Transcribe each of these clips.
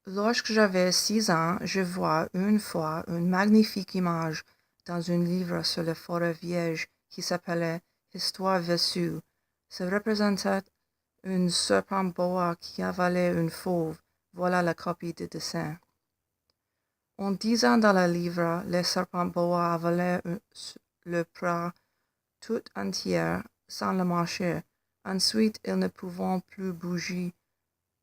Lorsque j'avais 6 ans, je vois une fois une magnifique image dans un livre sur les forêts vierges qui s'appelait Histoire Versue. Ça représentait un serpent boa qui avalait une fauve. Voilà la copie du dessin. En disant dans le livre, les serpents boa avalaient le proie tout entière sans le mâcher. Ensuite, ils ne pouvaient plus bouger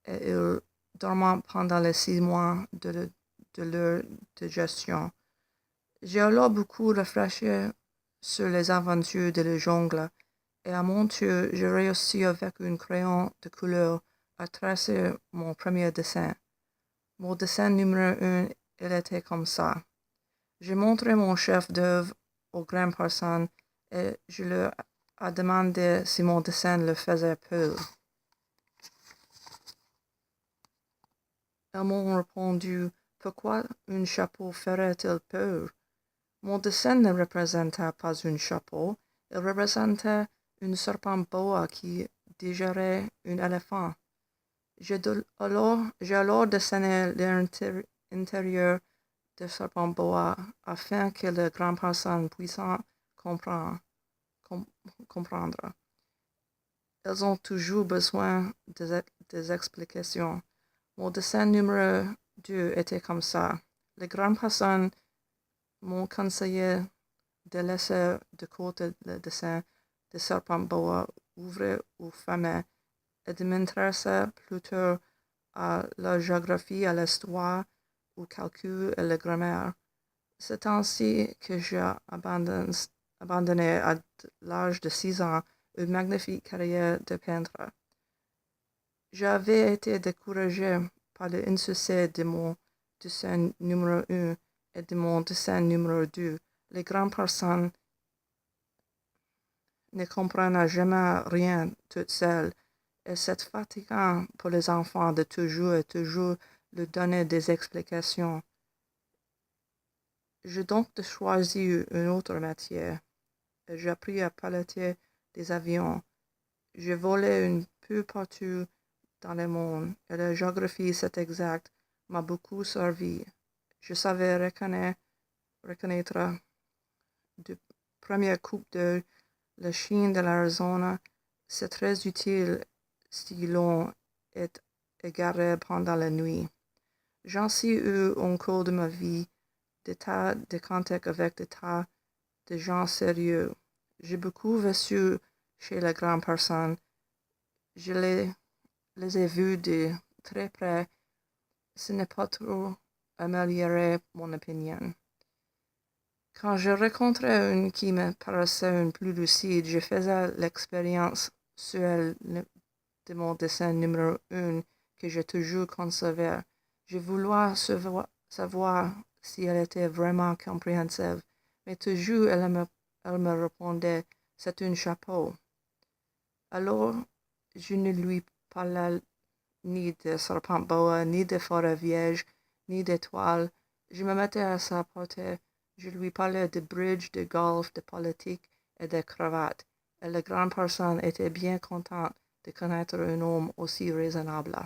et ils dormaient pendant les 6 mois de leur digestion. J'ai alors beaucoup réfléchi sur les aventures de la jungle et à mon tour, j'ai réussi avec un crayon de couleur à tracer mon premier dessin. Mon dessin numéro 1, il était comme ça. J'ai montré mon chef d'œuvre aux grandes personnes et je leur ai demandé si mon dessin leur faisait peur. Elles m'ont répondu: pourquoi un chapeau ferait-il peur? Mon dessin ne représentait pas un chapeau, il représentait un serpent boa qui digérait un éléphant. J'ai alors dessiné l'intérieur du serpent boa afin que les grandes personnes puissent comprendre. Elles ont toujours besoin des explications. Mon dessin numéro 2 était comme ça. Les grandes personnes m'ont conseillé de laisser de côté le dessin de serpent boa ouvert ou fermé et de m'intéresser plutôt à la géographie, à l'histoire, au calcul et la grammaire. C'est ainsi que j'ai abandonné à l'âge de 6 ans une magnifique carrière de peintre. J'avais été découragé par l'insuccès de mon dessin numéro 1 et de mon dessin numéro 2. Les grandes personnes ne comprennent jamais rien toutes seules et c'est fatigant pour les enfants de toujours et toujours leur donner des explications. J'ai donc choisi un autre métier. J'ai appris à piloter des avions. J'ai volé un peu partout dans le monde et la géographie, c'est exact, m'a beaucoup servi. Je savais reconnaître de première coupe de la Chine de l'Arizona. C'est très utile si l'on est égaré pendant la nuit. J'en suis eu au cours de ma vie des tas de contacts avec des tas de gens sérieux. J'ai beaucoup vécu chez les grandes personnes. Je les ai vus de très près. Ce n'est pas trop amélioré mon opinion. Quand je rencontrais une qui me paraissait plus lucide, je faisais l'expérience sur elle de mon dessin numéro 1 que j'ai toujours conservé. Je voulais savoir si elle était vraiment compréhensive, mais toujours elle me répondait: c'est un chapeau. Alors, je ne lui parlais ni de serpent boa, ni de forêt vierge, ni d'étoiles. Je me mettais à sa portée. Je lui parlais de bridge, de golf, de politique et de cravate. Et la grande personne était bien contente de connaître un homme aussi raisonnable.